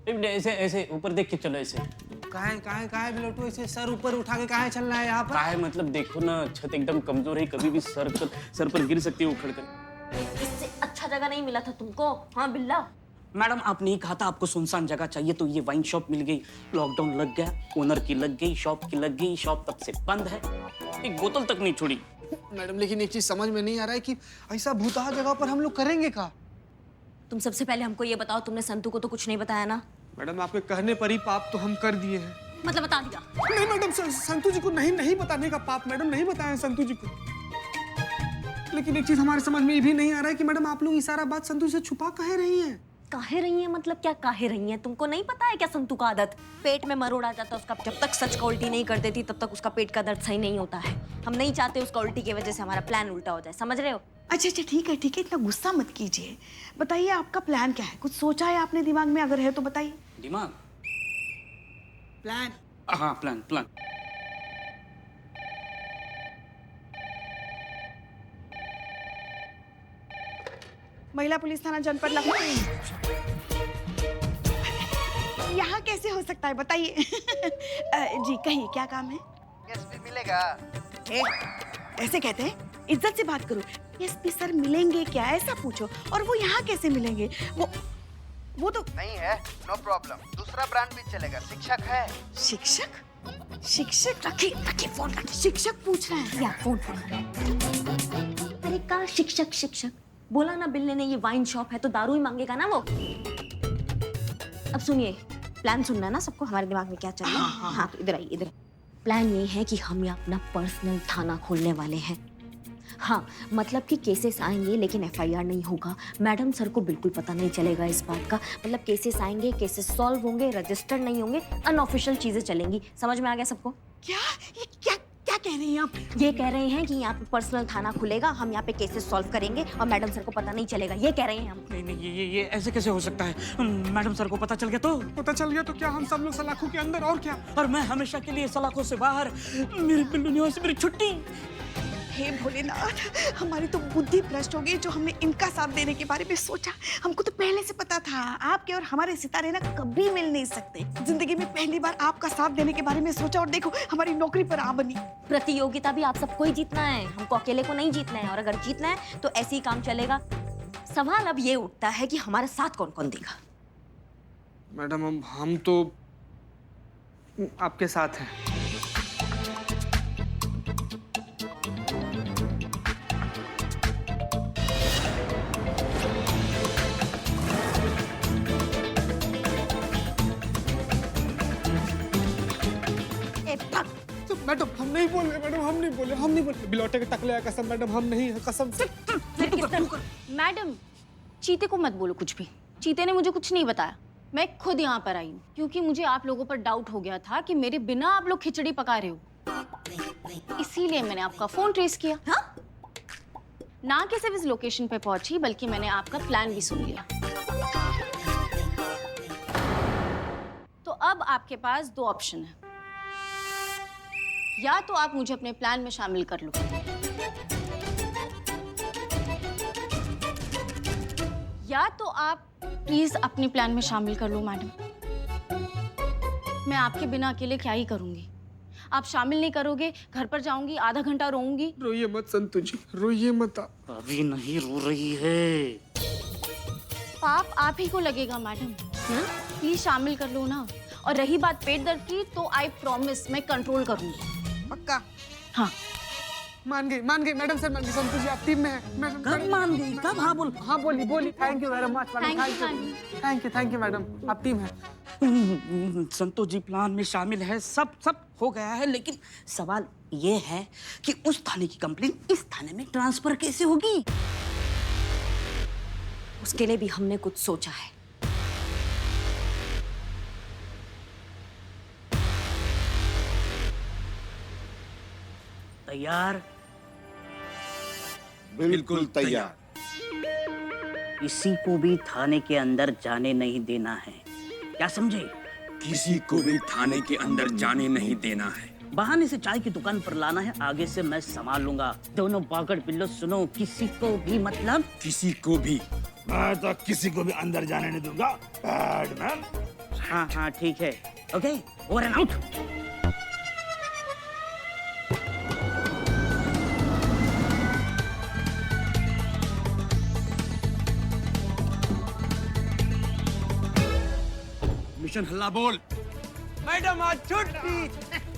ऐसे ऐसे ऊपर देख के चलो ऐसे। काहे बिलोटू ऐसे सर ऊपर उठा के काहे चलना है यहाँ पर? काहे मतलब देखो ना, छत एकदम कमजोर है, कभी भी सर पर गिर सकती है उखड़ कर। इससे अच्छा जगह नहीं मिला था तुमको? हाँ बिल्ला। मैडम आपने ही कहा था आपको सुनसान जगह चाहिए, तो ये वाइन शॉप मिल गई। लॉकडाउन लग गया, ओनर की लग गई, शॉप की लग गई, शॉप तब से बंद है, एक बोतल तक नहीं छोड़ी। मैडम लेकिन एक चीज समझ में नहीं आ रहा है कि ऐसा भूतहा जगह पर हम लोग करेंगे क्या? तुम सबसे पहले हमको ये बताओ, तुमने संतू को तो कुछ नहीं बताया ना? मैडम आपके कहने पर ही पाप तो हम कर दिए हैं। मतलब बता दिया? नहीं मैडम, संतू जी को नहीं बताने का पाप मैडम नहीं बताया संतू जी को। लेकिन एक चीज हमारे समझ में ये भी नहीं आ रहा है कि मैडम आप लोग ये सारा बात संतू से छुपा काहे रही हैं? काहे रही है मतलब क्या काहे रही है? तुमको नहीं पता है क्या संतू का आदत? पेट में मरोड़ आ जाता उसका, जब तक सच का उल्टी नहीं कर देती तब तक उसका पेट का दर्द सही नहीं होता है। हम नहीं चाहते उसका उल्टी की वजह से हमारा प्लान उल्टा हो जाए, समझ रहे हो? अच्छा ठीक है, इतना गुस्सा मत कीजिए। बताइए आपका प्लान क्या है? कुछ सोचा है आपने दिमाग में? अगर है तो बताइए। दिमाग? प्लान? हाँ प्लान। महिला पुलिस थाना जनपद लखनऊ। यहाँ कैसे हो सकता है बताइए? जी कहिए, क्या काम है? एसपी मिलेगा? ऐसे कहते हैं? इज्जत से बात करो। एसपी सर मिलेंगे क्या, ऐसा पूछो। और वो यहाँ कैसे मिलेंगे? वो तो नहीं है, नो प्रॉब्लम। दूसरा ब्रांड भी चलेगा। शिक्षक है? शिक्षक रखिए फोन रखिए। शिक्षक पूछ रहे हैं। या फोन। अरे का शिक्षक बोला ना बिल्ले ने, ये वाइन शॉप है तो दारू ही मांगेगा ना वो। अब सुनिए, प्लान सुनना है ना सबको, हमारे दिमाग में क्या चल रहा है? हाँ तो इधर प्लान ये है कि हम यहाँ अपना पर्सनल थाना खोलने वाले हैं। हाँ मतलब कि केसेस आएंगे लेकिन एफआईआर नहीं होगा। मैडम सर को बिल्कुल पता नहीं चलेगा इस बात का। मतलब केसेस आएंगे, केसेस सॉल्व होंगे, रजिस्टर्ड नहीं होंगे, अनऑफिशियल चीजें चलेंगी। समझ में आ गया सबको? क्या कह रही हैं आप? ये कह रहे हैं कि यहाँ पे पर्सनल थाना खुलेगा, हम यहाँ पे केसेस सॉल्व करेंगे और मैडम सर को पता नहीं चलेगा, ये कह रहे हैं हम। नहीं ये ऐसे कैसे हो सकता है? मैडम सर को पता चल गया तो? पता चल गया तो क्या हम सब लोग सलाखों के अंदर और क्या? और मैं हमेशा के लिए सलाखों से बाहर। मेरी बिल्लू निवास से मेरी छुट्टी। हे भोलेनाथ, हमारी तो बुद्धि भ्रष्ट हो गई जो हमने इनका साथ देने के बारे में सोचा। हमको तो पहले से पता था आपके और हमारे सितारे ना कभी मिल नहीं सकते। जिंदगी में पहली बार आपका साथ देने के बारे में सोचा और देखो हमारी नौकरी पर आ बनी। प्रतियोगिता भी आप सबको ही जीतना है, हमको अकेले को नहीं जीतना है। और अगर जीतना है तो ऐसे ही काम चलेगा। सवाल अब ये उठता है कि हमारा साथ कौन कौन देगा? मैडम हम तो आपके साथ हैं। मैडम हम नहीं बोले। बिलोटे के टकले कसम मैडम, हम नहीं है कसम से। मैडम चीते को मत बोलो कुछ भी। चीते ने मुझे कुछ नहीं बताया। मैं खुद यहाँ पर आई हूँ क्योंकि मुझे आप लोगों पर डाउट हो गया था कि मेरे बिना आप लोग खिचड़ी पका रहे हो, इसीलिए मैंने आपका फोन ट्रेस किया। हाँ? ना कि सिर्फ इस लोकेशन पे पहुंची बल्कि मैंने आपका प्लान भी सुन लिया। तो अब आपके पास दो ऑप्शन है, या तो आप मुझे अपने प्लान में शामिल कर लो, या तो आप प्लीज अपने प्लान में शामिल कर लो। मैडम मैं आपके बिना अकेले क्या ही करूंगी। आप शामिल नहीं करोगे, घर पर जाऊंगी, आधा घंटा रोऊंगी। रोइए मत संतू जी, रोइए मत। अभी नहीं रो रही है। पाप आप ही को लगेगा मैडम, प्लीज शामिल कर लो ना। और रही बात पेट दर्द की, तो आई प्रॉमिस मैं कंट्रोल करूंगी। पक्का? हाँ मान गई मैडम सर मान गई। संतू जी आप टीम में हैं। कब मान गई? कब? हाँ बोली। Thank you very much madam. Thank you madam, आप टीम है। संतोष जी प्लान में शामिल है, सब हो गया है, लेकिन सवाल ये है कि उस थाने की कंप्लेन इस थाने में ट्रांसफर कैसे होगी? उसके लिए भी हमने कुछ सोचा है। तैयार? बिल्कुल तैयार। किसी को भी थाने के अंदर जाने नहीं देना है, क्या समझे? किसी को भी थाने के अंदर जाने नहीं देना है। बहाने से चाय की दुकान पर लाना है, आगे से मैं संभाल लूंगा। दोनों बागड़ बिल्लो सुनो, किसी को भी मतलब? किसी को भी। मैं तो किसी को भी अंदर जाने नहीं दूंगा। बैडमैन। हाँ हाँ ठीक है okay over and out mission हल्ला बोल। मैडम आज छुट्टी,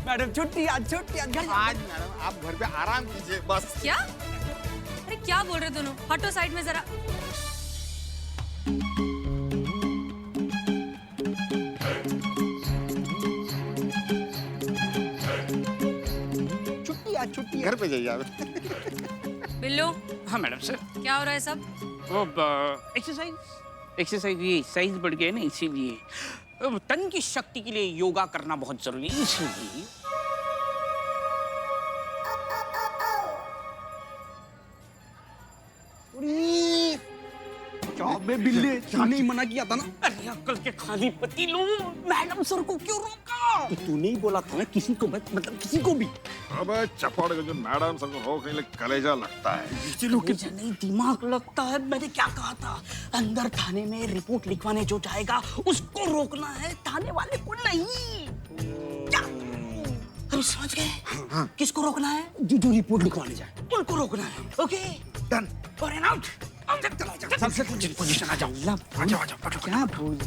मैडम छुट्टी, आज छुट्टी, आज घर आज मैडम आप घर पे आराम कीजिए बस। क्या? अरे क्या बोल रहे दोनों? हटो साइड में जरा। छुट्टी आज छुट्टी, घर पे जाइए आप। बिल्लू, हाँ मैडम सर क्या हो रहा है सब? वो एक्सरसाइज ये साइज बढ़ गया है ना इसीलिए तन की शक्ति के लिए योगा करना बहुत जरूरी है इसलिए में बिल्ले तूने ही मना किया था ना। अरे अक्कल के खाली पतीलू मैडम सर को क्यों रोका तूने ही बोला था ना किसी को मतलब किसी को भी। अबे चपड़ के जो मैडम सबको हो कहीं कलेजा लगता है। कलेजा नहीं दिमाग लगता है मैंने क्या कहा था अंदर थाने में रिपोर्ट लिखवाने जो जाएगा उसको रोकना है थाने वाले को नहीं क्या अरे समझ गए किसको रोकना है जो रिपोर्ट लिखवाने जाए उनको रोकना है ओके डन। और एन आउट सबसे पोजीशन आ जाओ आ जाओ क्या भूल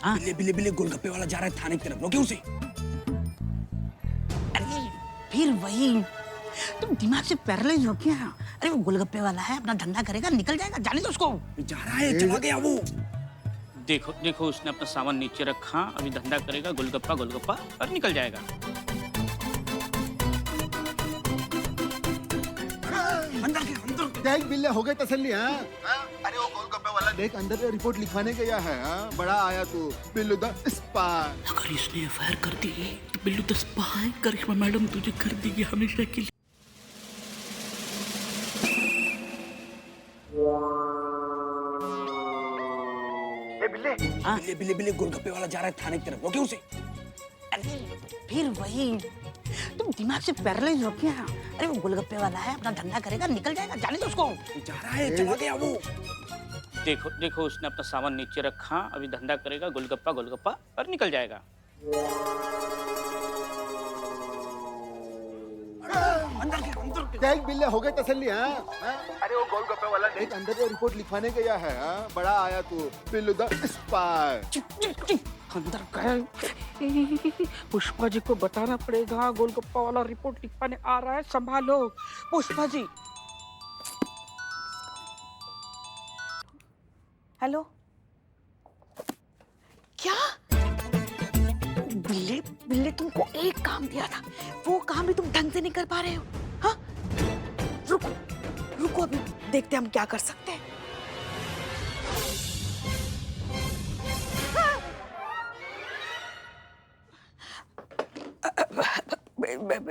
बिल्ले बिल्ले बिल्ले गोलगप्पे वाला जा रहा है थाने की तरफ, रोके उसे। अरे फिर वही तुम दिमाग से पैरालाइज हो क्या अरे वो गोलगप्पे वाला है अपना धंधा करेगा निकल जाएगा जाने दो उसको जा रहा है चला गया वो। देखो देखो उसने अपना सामान नीचे रखा अभी धंधा करेगा गोलगप्पा गोलगप्पा और निकल जाएगा देख बिल्ले हो गए तसल्ली। हाँ अरे वो गोलगप्पे वाला देख अंदर रिपोर्ट लिखवाने गया है। हाँ बड़ा आया तू बिल्लू द स्पाई। अगर इसने एफआईआर कर दी तो Billu the spy Karishma madam तुझे कर देगी हमेशा के लिए बिल्ले बिल्ले बिल्ले गोलगप्पे वाला जा रहा है थाने की तरफ, रोके उसे। अरे फिर वही तुम दिमाग से पैरालाइज हो क्या अरे वो गोलगप्पे वाला है अपना धंधा करेगा निकल जाएगा जाने दो उसको जा रहा है चला गया वो। देखो देखो उसने अपना सामान नीचे रखा अभी धंधा करेगा गोलगप्पा गोलगप्पा और निकल जाएगा देख बिल्ले हो गए तसल्ली। हाँ अरे वो गोलगप्पे वाला देख अंदर रिपोर्ट लिखवाने गया है। हाँ बड़ा आया तू बिल्लू द स्पाई। अंदर गए पुष्पा जी को बताना पड़ेगा गोलगप्पा वाला रिपोर्ट लिखवाने आ रहा है संभालो पुष्पा जी। हेलो क्या बिल्ले बिल्ले तुमको एक काम दिया था वो काम भी तुम ढंग से नहीं कर पा रहे हो। हाँ रुको रुको अभी देखते हैं हम क्या कर सकते हैं।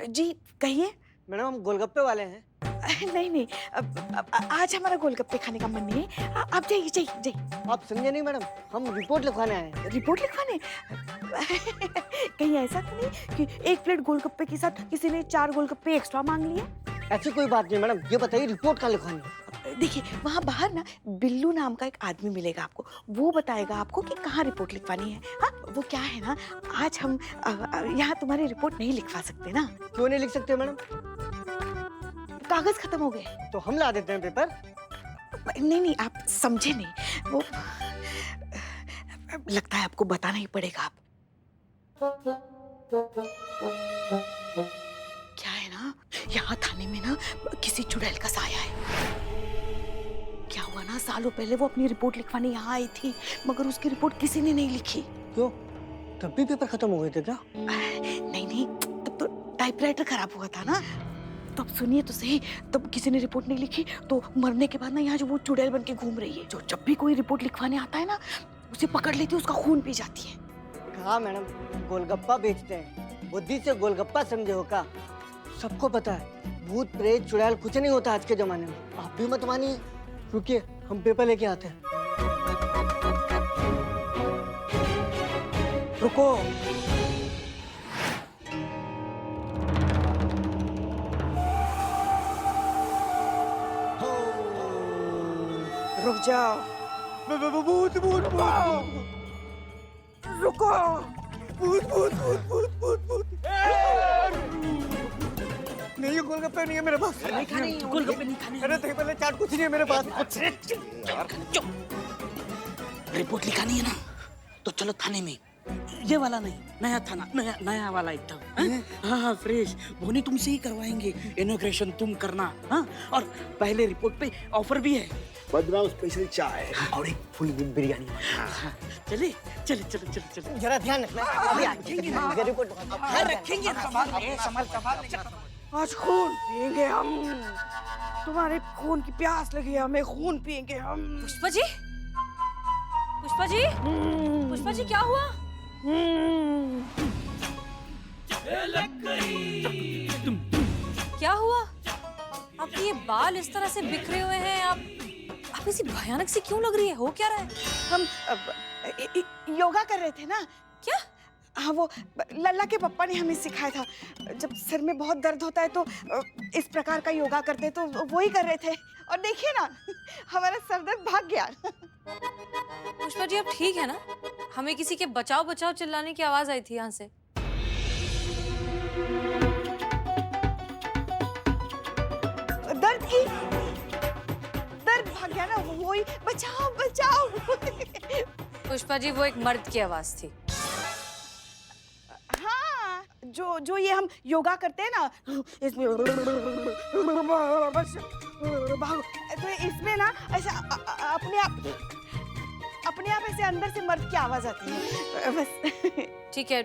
जी कहिए। मैडम हम गोलगप्पे वाले हैं। नहीं नहीं आज हमारा गोलगप्पे खाने का मन नहीं है। आप जाइए जाइए जाइए। आप समझे नहीं मैडम हम रिपोर्ट लिखवाने आए हैं। रिपोर्ट लिखवाने कहीं ऐसा तो नहीं कि एक प्लेट गोलगप्पे के साथ किसी ने 4 गोलगप्पे एक्स्ट्रा मांग लिए। ऐसी कोई बात नहीं मैडम ये बताइए रिपोर्ट कहाँ लिखवानी है। देखिए वहाँ बाहर ना बिल्लू नाम का एक आदमी मिलेगा आपको वो बताएगा आपको कि कहाँ रिपोर्ट लिखवानी है। हाँ वो क्या है ना आज हम यहाँ तुम्हारी रिपोर्ट नहीं लिखवा सकते ना। क्यों नहीं लिख सकते मैडम? कागज खत्म हो गए। तो हम ला देते हैं पेपर। नहीं नहीं आप समझे नहीं वो लगता है आपको बताना ही पड़ेगा। आप क्या है ना यहाँ थाने में ना किसी चुड़ैल का साया है। क्या हुआ ना सालों पहले वो अपनी रिपोर्ट लिखवाने यहाँ आई थी मगर उसकी रिपोर्ट किसी ने नहीं लिखी। क्यों तब भी पेपर खत्म हो गए थे क्या? नहीं नहीं तब तो टाइपराइटर खराब हुआ था ना। तब सुनिए तो सही तब किसी ने रिपोर्ट नहीं लिखी तो मरने के बाद ना यहाँ जो वो चुड़ैल बन के घूम रही है जो जब भी कोई रिपोर्ट लिखवाने आता है ना उसे पकड़ लेती है उसका खून पी जाती है। हाँ मैडम गोलगप्पा बेचते हैं बुद्धि से गोलगप्पा समझे हो का। सबको पता है भूत प्रेत चुड़ैल कुछ नहीं होता आज के जमाने में। आप भी मत मानिए रुकिए हम पेपर लेके आते हैं। रुको जाओ। भूत भूत रुको। भूत भूत भूत भूत भूत भूत नहीं, ये गोलगप्पे नहीं है मेरे पास। नहीं खाने, गोलगप्पे नहीं खाने। अरे दही भल्ले चाट कुछ नहीं है मेरे पास। चुप। रिपोर्ट लिखानी है ना, तो चलो थाने में। ये वाला नहीं, नया थाना, नया वाला एकदम। हाँ, फ्रेश। बोनी तुमसे ही करवाएंगे, इनॉग्रेशन तुम करना। हाँ, और पहले रिपोर्ट पे ऑफर भी है, बदनाम स्पेशल चाय और एक फुल बिरयानी। हाँ, चले चले चलो चलो चलो। जरा ध्यान रखना। अभी आगे रिपोर्ट रखेंगे। आज खून पिएंगे हम। तुम्हारे खून की प्यास लगी है, हमें खून पिएंगे हम। पुष्पा जी, पुष्पा जी, पुष्पा जी क्या हुआ? क्या हुआ? आपके ये बाल इस तरह से बिखरे हुए हैं, आप ऐसी भयानक सी क्यों लग रही है? हो क्या रहा है? हम योगा कर रहे थे ना। क्या? हाँ, वो लल्ला के पापा ने हमें सिखाया था। जब सिर में बहुत दर्द होता है तो इस प्रकार का योगा करते, तो वो ही कर रहे थे। और देखिए ना, हमारा सर दर्द भाग गया। पुष्पा जी आप ठीक है ना? हमें किसी के बचाओ बचाओ चिल्लाने की आवाज आई थी यहाँ से। दर्द भाग गया ना, वही बचाओ बचाओ। पुष्पा जी वो एक मर्द की आवाज थी। हाँ, जो ये हम योगा करते हैं ना, इसमें भागो, तो इसमें ना ऐसा अपने आप ऐसे अंदर से मर्द की आवाज आती है बस। ठीक है,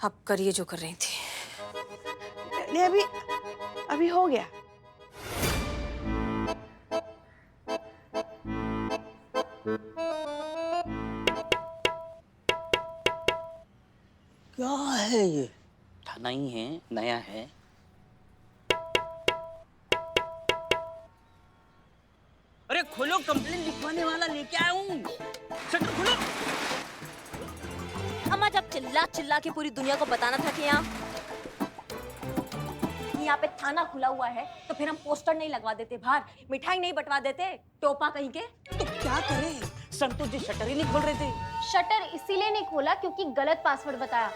आप करिए जो कर रही थी। नहीं, अभी हो गया। क्या है ये? थाना ही है, नया है। अरे खोलो, कंप्लेन लिखवाने वाला लेके आया हूँ। शटर खोलो। अम्मा जब चिल्ला चिल्ला के पूरी दुनिया को बताना था कि यहाँ पे थाना खुला हुआ है, तो फिर हम पोस्टर नहीं लगवा देते बाहर, मिठाई नहीं बंटवा देते, टोपा कहीं के। तो क्या करें? संतोष जी शटर ही नहीं खोल रहे थे। शटर इसीलिए नहीं खोला क्योंकि गलत पासवर्ड बताया।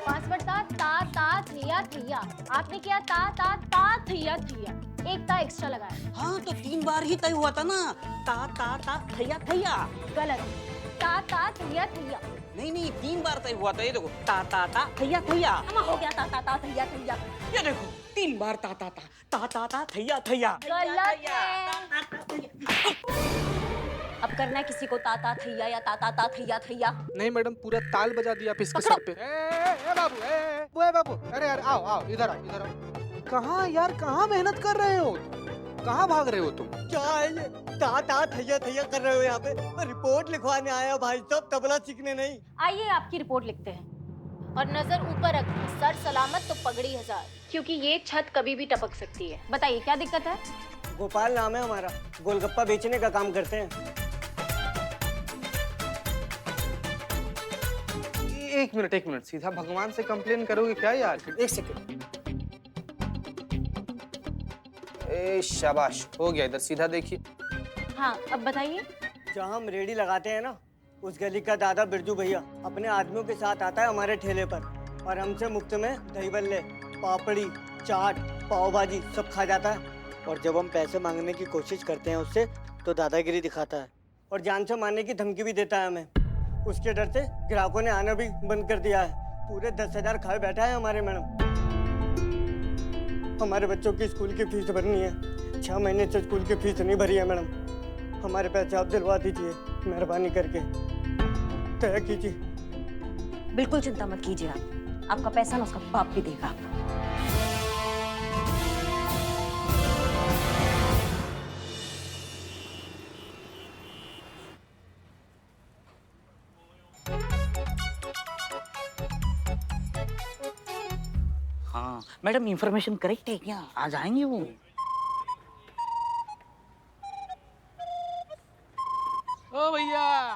पासवर्ड था ता ता थैया थैया, आपने किया ता ता ता थैया थैया, एक ता एक्स्ट्रा लगाया। हाँ, तो 3 बार ही तय हुआ था ना, ता ता ता थैया थैया। गलत, ता ता थैया थैया। नहीं, 3 बार तय हुआ था। ये देखो, ता ता ता थैया थैया। अम्मा हो गया ता ता ता थैया थैया। ये देखो, 3 बार ता ता ता ता ता ता थैया थैया। गलत है। अब करना है किसी को ता ता थैया या ता ता ता थैया थैया। नहीं मैडम, पूरा ताल बजा दिया आप इसके सर पे। बाबू, अरे यार आओ, इधर आओ। कहाँ यार, कहाँ मेहनत कर रहे हो? कहाँ भाग रहे हो तुम? क्या है ये? ता ता थैया थैया कर रहे हो यहाँ पे? मैं रिपोर्ट लिखवाने आया भाई साहब, तबला सीखने नहीं। आइए आपकी रिपोर्ट लिखते हैं। और नजर ऊपर रखिए, सर सलामत तो पगड़ी 1000, क्योंकि ये छत कभी भी टपक सकती है। बताइए क्या दिक्कत है? गोपाल नाम है हमारा, गोलगप्पा बेचने का काम करते हैं। एक मिनट, सीधा भगवान से कंप्लेन करोगे क्या यार? एक सेकंड। ए शाबाश, हो गया। इधर सीधा देखिए। हाँ, अब बताइए। जहाँ हम रेडी लगाते हैं ना, उस गली का दादा बिरजू भैया अपने आदमियों के साथ आता है हमारे ठेले पर, और हमसे मुफ्त में दही बल्ले, पापड़ी, चाट, पाव भाजी सब खा जाता है। और जब हम पैसे मांगने की कोशिश करते हैं उससे, तो दादागिरी दिखाता है और जान से मारने की धमकी भी देता है हमें। उसके डर से ग्राहकों ने आना भी बंद कर दिया है। पूरे 10,000 खाए बैठा है हमारे मैडम। हमारे बच्चों की स्कूल की फीस भरनी है, 6 महीने से स्कूल की फीस नहीं भरी है मैडम। हमारे पैसे आप दिलवा दीजिए मेहरबानी करके, तय कीजिए। बिल्कुल चिंता मत कीजिए आप, आपका पैसा ना उसका बाप भी देगा आपको। हाँ मैडम, इंफॉर्मेशन करेक्ट है क्या? आज आएंगे वो? ओ भैया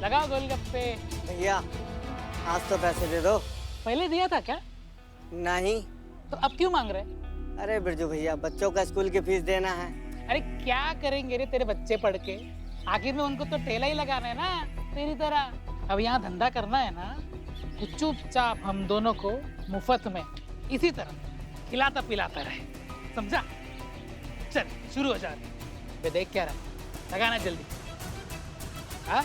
लगाओ गोलगप्पे। भैया आज तो पैसे दे दो। पहले दिया था क्या? नहीं। तो अब क्यों मांग रहे? अरे बिरजू भैया, बच्चों का स्कूल की फीस देना है। अरे क्या करेंगे रे तेरे बच्चे पढ़ के, आखिर में उनको तो ठेला ही लगाना है ना तेरी तरह। अब यहाँ धंधा करना है ना, तो चुपचाप हम दोनों को मुफ्त में इसी तरह खिलाता पिलाता रहे, समझा? चल शुरू हो जा। ये देख क्या रहा, लगाना जल्दी। हाँ?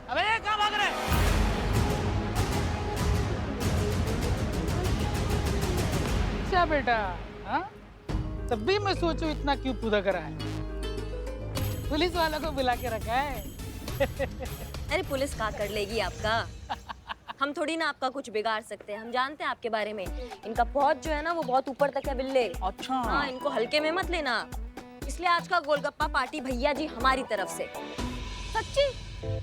अबे कहाँ भाग रहे? क्या बेटा, हाँ? तब भी मैं सोचूं इतना क्यों पूरा करा है? पुलिस वालों को बुला के रखा है। अरे पुलिस क्या कर लेगी आपका? हम थोड़ी ना आपका कुछ बिगाड़ सकते हैं, हम जानते हैं आपके बारे में। इनका पहुंच जो है ना वो बहुत ऊपर तक है बिल्ले। अच्छा। हाँ, इनको हल्के में मत लेना। इसलिए आज का गोलगप्पा पार्टी भैया जी हमारी तरफ से। सच्ची?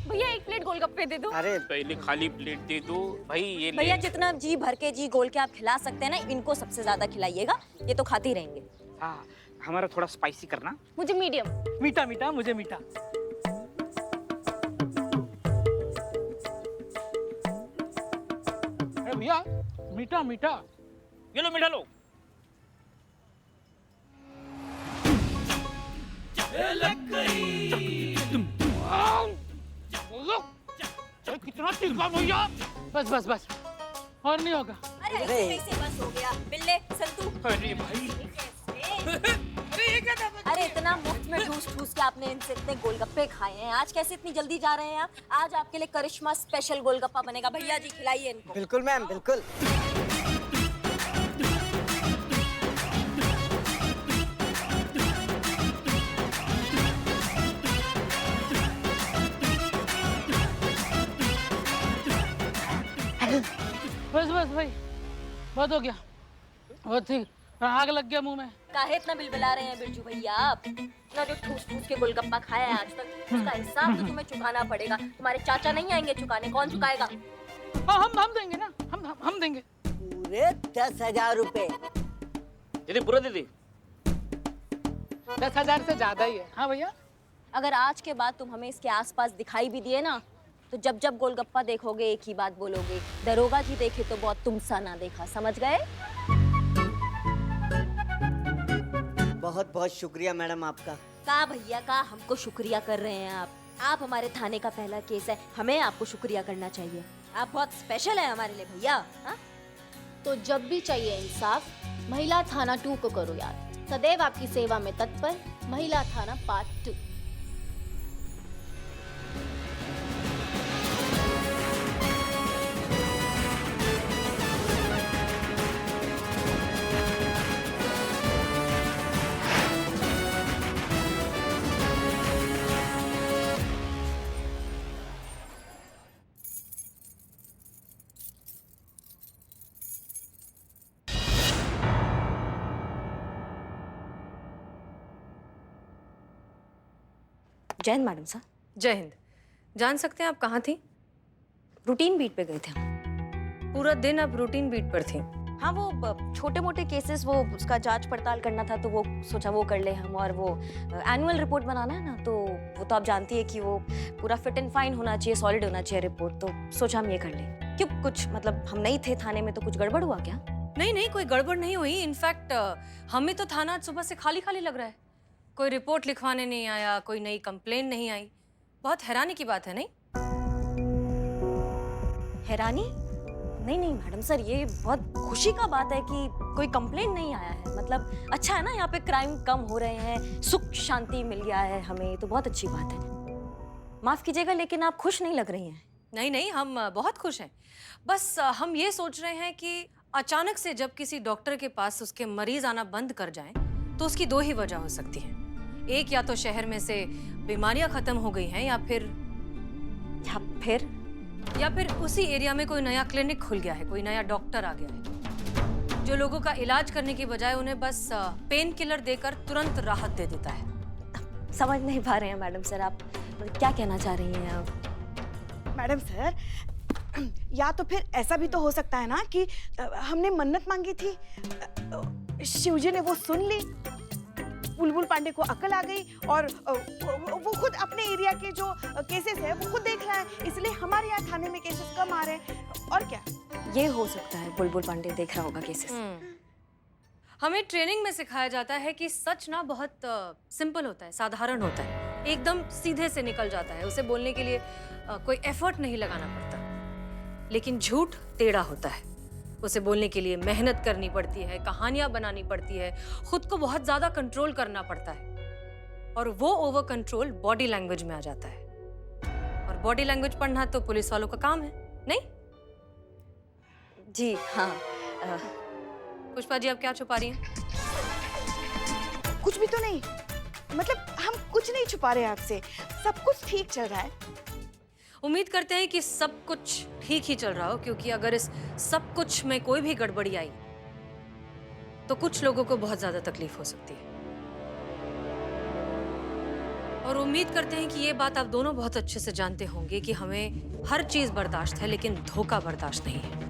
भैया एक प्लेट गोलगप्पे दे दो। अरे पहले खाली प्लेट दे दो भाई। ये भैया जितना जी भर के जी गोल के आप खिला सकते हैं ना, इनको सबसे ज्यादा खिलाइएगा, ये तो खाते ही रहेंगे। हाँ, हमारा थोड़ा स्पाइसी करना। मुझे मीडियम। मीठा मीठा, मुझे मीठा। अरे भैया मीठा मीठा, ये लो मीठा लो। कितना तीखा भैया। बस बस बस, और नहीं होगा। अरे से बस हो गया। बिल्ले, संतू। अरे भाई, अरे इतना मुफ्त में ठूस ठूस के आपने इनसे इतने गोलगप्पे खाए हैं, आज कैसे इतनी जल्दी जा रहे हैं आप? आज आपके लिए करिश्मा स्पेशल गोलगप्पा बनेगा। भैया जी खिलाइए इनको। बिल्कुल मैम, बिल्कुल। बस बस भाई, बहुत हो गया, बहुत ठीक। आग लग गया मुंह में। काहे इतना बिलबिला रहे हैं बिरजू भैया आप? इतना जो ठूस ठूस के गोलगप्पा खाया है आज तक, उसका हिसाब तो तुम्हें चुकाना पड़ेगा। तुम्हारे चाचा नहीं आएंगे चुकाने, कौन चुकाएगा? हाँ, हम देंगे ना, हम देंगे। पूरे 10,000 रुपए। दीदी पूरा दीदी। 10,000 से ज्यादा ही है। हाँ भैया। अगर आज के बाद तुम हमें इसके आसपास दिखाई भी दिए ना, तो जब जब गोलगप्पा देखोगे एक ही बात बोलोगे, दरोगा जी देखे तो बहुत तुम सा ना देखा। समझ गए? बहुत बहुत शुक्रिया मैडम आपका। का भैया का हमको शुक्रिया कर रहे हैं आप? आप हमारे थाने का पहला केस है, हमें आपको शुक्रिया करना चाहिए। आप बहुत स्पेशल है हमारे लिए भैया। हाँ? तो जब भी चाहिए इंसाफ, महिला थाना 2 को करो याद। सदैव आपकी सेवा में तत्पर, महिला थाना पार्ट 2। जय हिंद मैडम साहब। जय हिंद। जान सकते हैं आप कहाँ थी? रूटीन बीट पे गए थे हम। पूरा दिन आप रूटीन बीट पर थी? हाँ, वो छोटे मोटे केसेस, वो उसका जांच पड़ताल करना था, तो वो सोचा वो कर ले हम। और वो एनुअल रिपोर्ट बनाना है ना, तो वो तो आप जानती है कि वो पूरा फिट एंड फाइन होना चाहिए, सॉलिड होना चाहिए रिपोर्ट, तो सोचा हम ये कर ले। क्यों, कुछ मतलब हम नहीं थे थाने में तो कुछ गड़बड़ हुआ क्या? नहीं नहीं, कोई गड़बड़ नहीं हुई। इनफैक्ट हमें तो थाना आज सुबह से खाली खाली लग रहा है। कोई रिपोर्ट लिखवाने नहीं आया, कोई नई कंप्लेंट नहीं आई। बहुत हैरानी की बात है, नहीं? हैरानी? नहीं नहीं मैडम सर, ये बहुत खुशी का बात है कि कोई कंप्लेंट नहीं आया है। मतलब अच्छा है ना, यहाँ पे क्राइम कम हो रहे हैं, सुख शांति मिल गया है हमें, तो बहुत अच्छी बात है। माफ कीजिएगा लेकिन आप खुश नहीं लग रही हैं। नहीं नहीं, हम बहुत खुश हैं। बस हम ये सोच रहे हैं कि अचानक से जब किसी डॉक्टर के पास उसके मरीज आना बंद कर जाएं, तो उसकी 2 ही वजह हो सकती है। एक, या तो शहर में से बीमारियां खत्म हो गई हैं, या फिर उसी एरिया में कोई नया क्लिनिक खुल गया है, कोई नया डॉक्टर आ गया है जो लोगों का इलाज करने की बजाय उन्हें बस पेन किलर देकर तुरंत राहत दे देता है। समझ नहीं पा रहे हैं मैडम सर, आप क्या कहना चाह रही हैं आप? मैडम सर, या तो फिर ऐसा भी तो हो सकता है ना कि हमने मन्नत मांगी थी, शिवजी ने वो सुन ली, बुलबुल पांडे को अकल आ गई, और वो खुद अपने एरिया के जो केसेस है वो खुद देख रहा है, इसलिए हमारे यहाँ थाने में केसेस कम आ रहे हैं। और क्या? ये हो सकता है, बुलबुल पांडे देख रहा होगा केसेस। हमें ट्रेनिंग में सिखाया जाता है कि सच ना बहुत सिंपल होता है, साधारण होता है, एकदम सीधे से निकल जाता है, उसे बोलने के लिए कोई एफर्ट नहीं लगाना पड़ता। लेकिन झूठ टेढ़ा होता है, उसे बोलने के लिए मेहनत करनी पड़ती है, कहानियां बनानी पड़ती है, खुद को बहुत ज्यादा कंट्रोल करना पड़ता है, और वो ओवर कंट्रोल बॉडी लैंग्वेज में आ जाता है। और बॉडी लैंग्वेज पढ़ना तो पुलिस वालों का काम है, नहीं? जी हाँ। पुष्पा जी, आप क्या छुपा रही हैं? कुछ भी तो नहीं, मतलब हम कुछ नहीं छुपा रहे आपसे, सब कुछ ठीक चल रहा है। उम्मीद करते हैं कि सब कुछ ठीक ही चल रहा हो, क्योंकि अगर इस सब कुछ में कोई भी गड़बड़ी आई तो कुछ लोगों को बहुत ज्यादा तकलीफ हो सकती है। और उम्मीद करते हैं कि ये बात आप दोनों बहुत अच्छे से जानते होंगे कि हमें हर चीज बर्दाश्त है, लेकिन धोखा बर्दाश्त नहीं है।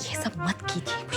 ये सब मत कीजिए।